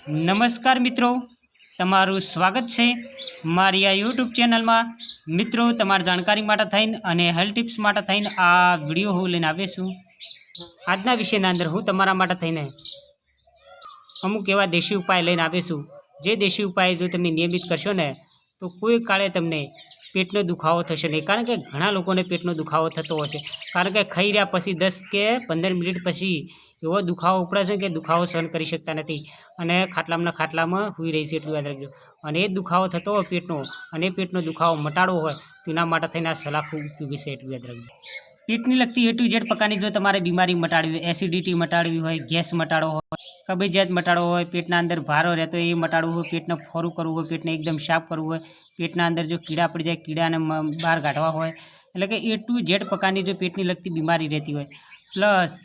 नमस्कार मित्रों, तमारू स्वागत है मारी आ यूट्यूब चेनल में। मित्रों, तमारी जानकारी माटे थईने अने हेल्थ टिप्स माटे थईने आ विडियो हूँ लईने आव्यो छुं। आजना विषयना अंदर हूँ तमारा माटे थईने अमुक एवा देशी उपाय लईने आव्यो छुं। जे देशी उपाय जो तमे नियमित करशो ने तो कोई काळे तमने पेटनो दुखावो थशे नहीं। कारण के घणा लोकोने पेटनो दुखावो थतो हशे। कारण के खाई रह्या पछी 10 के 15 मिनिट पछी एवो दुखावो उपड़े छे के दुखावो सहन करी शकता नथी अने खाटलामां हुई रही छे। एटલું યાદ રાખજો। અને એ दुखावो थतो હોય पेटनो अने पेटनो दुखावो मटाड़વો હોય तो एना माटे थईने आ सलाह खूब उपयोगी छे। एटલું યાદ રાખજો। पेटनी लगती ए टू जेड प्रकारनी जो तमारे बीमारी मटाड़वी होय, एसिडिटी मटाड़वी होय, गैस मटाड़ो होय, कब्जियत मटाड़ो होय, पेटना अंदर भार रहतो ए मटाड़वो होय, पेटने फोरू करवुं होय, पेटने एकदम साफ करवुं होय, पेटना अंदर जो कीड़ा पड़ी जाए कीड़ाने बहार काढवा होय, एटले के ए टू जेड प्रकारनी जो पेटनी लगती बीमारी रहती होय, प्लस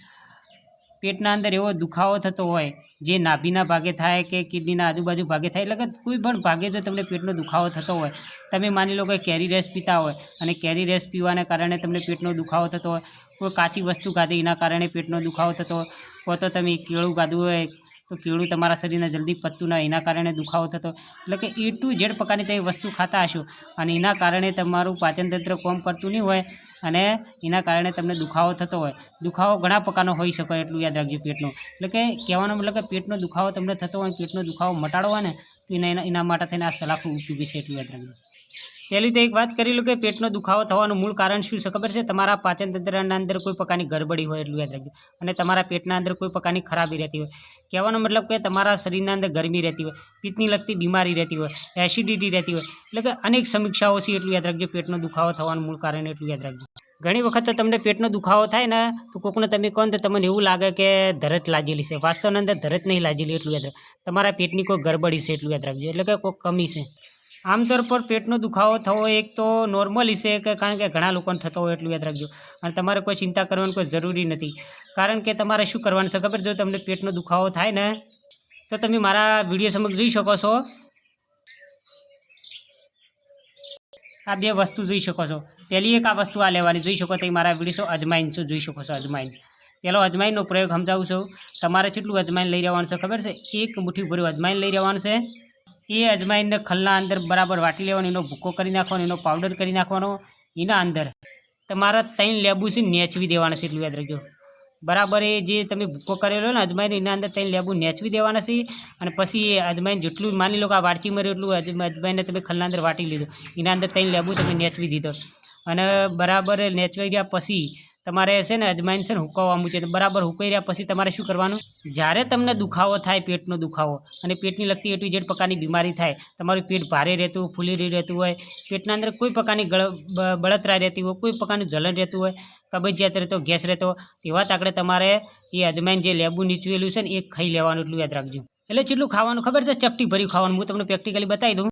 पेटना अंदर एवो दुखावो थतो होय जे नाभीना भागे थाय के किडनीना आजूबाजू भागे थाय, એટલે કે કોઈ પણ ભાગે જો તમને પેટનો દુખાવો થતો હોય, તમે માની લો કે કેરી રેસ પીતા હોય અને કેરી રેસ પીવાને કારણે તમને પેટનો દુખાવો થતો હોય, કોઈ કાચી વસ્તુ ખાધી એના કારણે પેટનો દુખાવો થતો હોય, કોઈ તો તમે કેળું ખાધું હોય તો કેળું તમારા શરીરને જલ્દી પચતું ના એના કારણે દુખાવો થતો, એટલે કે એ ટુ જેડ પ્રકારની તમે વસ્તુ ખાતા હશો અને એના કારણે તમારું પાચનતંત્ર કામ કરતું નહીં હોય અને એના કારણે તમને દુખાવો થતો હોય। દુખાવો ઘણા પ્રકારનો હોઈ શકે, એટલું યાદ રાખજો પેટનો। એટલે કે કહેવાનો મતલબ કે પેટનો દુખાવો તમને થતો હોય, પેટનો દુખાવો મટાડવો હોય ને તો એના માટે થઈને આ સલાહ ખૂબ ઉપયોગી છે, એટલું યાદ રાખજો। पहली तो एक बात करी लो कि पेटनो दुखावो थवानुं मूळ कारण शुं छे खबर छे? तमारा पाचनतंत्रना अंदर कोई प्रकारनी गड़बड़ी होय, एटલું याद राखजो। अने तमारा पेटना अंदर कोई प्रकारनी खराबी रहती होय, कहेवानो मतलब कि तमारा शरीरना अंदर गरमी रहती होय, पित्तनी लगती बीमारी रहती होय, एसिडिटी रहती होय, એટલે કે अनेक समीक्षाओं छे, एटલું याद राखजो। पेटनो दुखावो थवानुं मूळ कारण एटલું याद राखजो। घणी वखत तो तमने पेटनो दुखावो थाय ने तो कोकने तमे कोण तो तमने एवुं लागे के धरत लागेली छे, वास्तवना अंदर धरत नहीं लागेली, एटલું याद राखजो। तमारा पेटनी कोई गड़बड़ी छे, एटલું याद राखजो, એટલે કે कोई कमी छे। आमतौर पर पेटनो दुखावो थवो एक तो नॉर्मल है कि कारण के घणा लोकोने थतो होय, एटલું याद राखजो। अने तमारे कोई चिंता करवानी कोई जरूरी नहीं, कारण के तमारे शुं करवानुं छे खबर? जो तमने पेटनो दुखावो थाय ने तो तमे मारा विडियो समक्ष जोई शको छो। आ बे वस्तु जोई शको छो। पहली एक आ वस्तु आ लेवानी जोई शको तो मारा विडियो अजमाइन छो, जोई शको छो अजमाइन। पहलो अजमाइननो प्रयोग समजावुं छुं। तमारे केटલું अजमाइन लई लेवानुं छे खबर छे? एक मुठ्ठी भर्યું अजमाइन लई लेवानुं छे। ये अजमाइन ने खलना अंदर बराबर वाटी लेवानो, एनो भूको करी नाखवानो, एनो पाउडर करी नाखवानो। एना अंदर तमारा 3 लेबू छे नेचवी देवाना छे, एटલું याद राखजो। बराबर ए जे तमे भूको करेलो ने अजमाइन एना अंदर 3 लेबू नेचवी देवाना छे अने पछी ए अजमाइन जेटલું मानी लो के आ वाटची मर्यो एटલું अजमाइन ने तमे खलना अंदर वाटी लीधो, एना अंदर 3 लेबू तमे नेचवी दीधो अने बराबर नेचवाई रह्या पछी तमारे छे ने अजमाइन छे ने हुकाववा मूके। बराबर हुकाई रह्या पछी तमारे शुं करवानुं? ज्यारे तमने दुखावो थाय, पेटनो दुखावो अने पेटनी लगती ए टू जेड प्रकारनी बीमारी थाय, तमारुं पेट भारे रहेतुं होय, फूली रहेतुं होय, पेटना अंदर कोई प्रकारनी बळतरा रहेती होय, कोई प्रकारनुं जलन रहेतुं होय, कब्जियत रहेतो, गैस रहेतो, तेवा ताकड़े तमारे ए अजमाइन जे लेबू नीचवेलुं छे ने ए खाई लेवानुं, एटલું याद राखजो। એટલે કેટલું ખાવાનું ખબર છે? ચપટી ભરી ખાવાનું। હું તમને પ્રેક્ટિકલી બતાવી દઉં।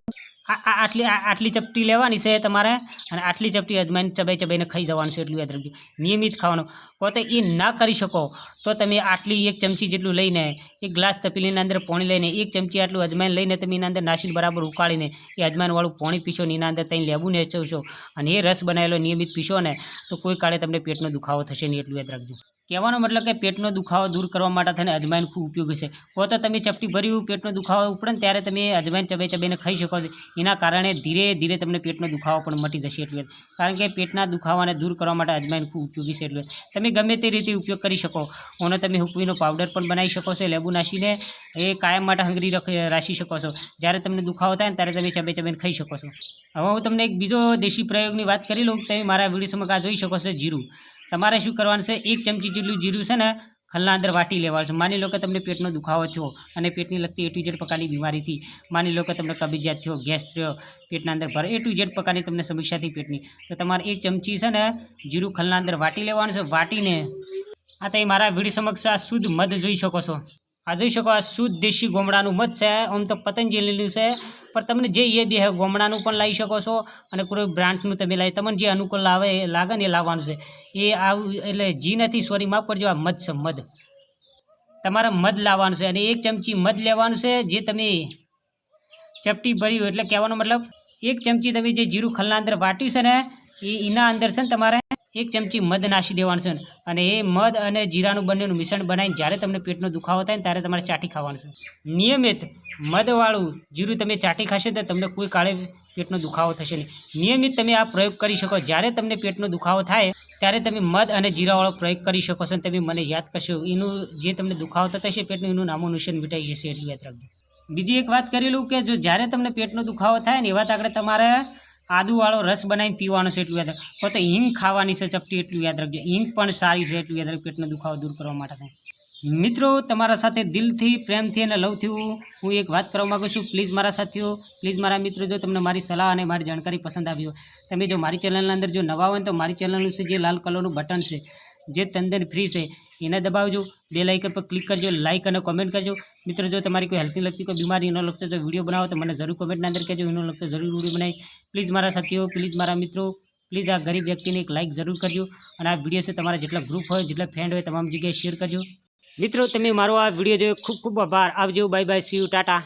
આટલી ચપટી લેવાની છે તમારે અને આટલી ચપટી અજમાઈને ચબાઈને ખાઈ જવાનું છે, એટલું યાદ રાખજો। નિયમિત ખાવાનું। કોઈ તો એ ના કરી શકો તો તમે આટલી 1 ચમચી જેટલું લઈને 1 ગ્લાસ તપેલીના અંદર પાણી લઈને 1 ચમચી આટલું અજમાઈને લઈને તમે એના અંદર નાખીને બરાબર ઉકાળીને એ અજમાઈનવાળું પાણી પીશો ને એના અંદર ત્યાં લેબુ નેચવશો અને એ રસ બનાવેલો નિયમિત પીશો ને તો કોઈ કાળે તમને પેટનો દુખાવો થશે નહીં, એટલું યાદ રાખજો। કહેવાનો મતલબ કે પેટનો દુખાવો દૂર કરવા માટે થઈને અજમાઈન ખૂબ ઉપયોગી છે। કોઈ તો તમે ચપટી ભર્યું પેટનો દુખાવો ઉપડે ને ત્યારે તમે અજમાઈન ચબાઈને ખાઈ શકો છો, એના કારણે ધીરે ધીરે તમને પેટનો દુખાવો પણ મટી જશે, એટલે કારણ કે પેટના દુખાવાને દૂર કરવા માટે અજમાઈન ખૂબ ઉપયોગી છે। એટલે તમે ગમે તે રીતે ઉપયોગ કરી શકો। અને તમે હુકવીનો પાવડર પણ બનાવી શકો છો, લેબુ નાખીને એ કાયમ માટે હંગરી રાખી શકો છો। જ્યારે તમને દુખાવો થાય ને ત્યારે તમે ચબાઈને ખાઈ શકો છો। હવે હું તમને એક બીજો દેશી પ્રયોગની વાત કરી લઉં। તમે મારા વિડીયો સમક્ષ આ જોઈ શકો છો જીરું। તમારે શું કરવાનું છે? 1 ચમચી જેટલું જીરું છે ને ખલના અંદર વાટી લેવાનું છે। માની લો કે તમને પેટનો દુખાવો થયો અને પેટની લગતી એ ટુ જેડ પ્રકારની બીમારીથી, માની લો કે તમને કબજિયાત થયો, ગેસ થયો, પેટના અંદર ભર એ ટુ જેડ પ્રકારની તમને સમસ્યાથી પેટની, તો તમારે 1 ચમચી છે ને જીરું ખલના અંદર વાટી લેવાનું છે। વાટીને આ તમે મારા વિડીયો સમક્ષ આ શુદ્ધ મધ જોઈ શકો છો। આ જોઈ શકો, આ શુદ્ધ દેશી ગોમડાનું મધ છે। આમ તો પતંજલિનું છે, પણ તમને જે એ બે ગોમડાનું પણ લાવી શકો છો અને કોઈ બ્રાન્ડનું તમે લાવી, તમને જે અનુકૂળ લાગે ને એ લાવવાનું છે। એ આવું એટલે જી નથી, સોરી માફ કરજો, આ મધ છે, મધ। તમારે મધ લાવવાનું છે અને 1 ચમચી મધ લેવાનું છે જે તમે ચપટી ભર્યું, એટલે કહેવાનો મતલબ 1 ચમચી તમે જે જીરું ખલના અંદર વાટ્યું છે ને એના અંદર છે ને તમારે 1 ચમચી મધ નાખી દેવાનું છે અને એ મધ અને જીરાનું બંનેનું મિશ્રણ બનાવીને જ્યારે તમને પેટનો દુખાવો થાય ને ત્યારે તમારે ચાટી ખાવાનું છે. નિયમિત મધવાળું જીરું તમે ચાટી ખાશો તો તમને કોઈ કાળે પેટનો દુખાવો થશે નહીં. નિયમિત તમે આ પ્રયોગ કરી શકો. જ્યારે તમને પેટનો દુખાવો થાય ત્યારે તમે મધ અને જીરાવાળો પ્રયોગ કરી શકો છો અને તમે મને યાદ કરશો. એનું જે તમને દુખાવો થતો હશે પેટનું એનું નામો નિશાન મિટાઈ જશે, એટલું યાદ રાખજો. બીજી એક વાત કરી લઉં કે જો જ્યારે તમને પેટનો દુખાવો થાય ને એવા આગળ તમારે આદુવાળો રસ બનાવીને પીવાનો છે, એટલું યાદ રાખજો. તો હિંગ ખાવાની છે ચપટી, એટલું યાદ રાખજો. હિંગ પણ સારી છે, એટલું યાદ રાખજો, પેટનો દુખાવો દૂર કરવા માટે થાય. મિત્રો, તમારા સાથે દિલથી, પ્રેમથી અને લવથી હું એક વાત કરવા માગું છું. પ્લીઝ મારા સાથીઓ, પ્લીઝ મારા મિત્રો, જો તમને મારી સલાહ અને મારી જાણકારી પસંદ આવી હોય, તમે જો મારી ચેનલના અંદર જો નવા હોય તો મારી ચેનલનું છે જે લાલ કલરનું બટન છે જે તદ્દન ફ્રી છે એને દબાવજો. બેલ આઇકન પર ક્લિક કરજો, લાઇક અને કોમેન્ટ કરજો. મિત્રો, જો તમારી કોઈ હેલ્થને લગતી કોઈ બીમારી એનો લગતો જો વિડીયો બનાવો તો મને જરૂર કોમેન્ટના અંદર કહેજો. એનો લગતો જરૂર વિડીયો બનાવી. પ્લીઝ મારા સાથીઓ, પ્લીઝ મારા મિત્રો, પ્લીઝ આ ગરીબ વ્યક્તિને એક લાઇક જરૂર કરજો અને આ વિડીયો છે તમારા જેટલા ગ્રુપ હોય, જેટલા ફ્રેન્ડ હોય તમામ જગ્યાએ શેર કરજો. મિત્રો, તમે મારો આ વિડીયો જોયો ખૂબ ખૂબ આભાર. આવજો, bye bye, C you, Tata.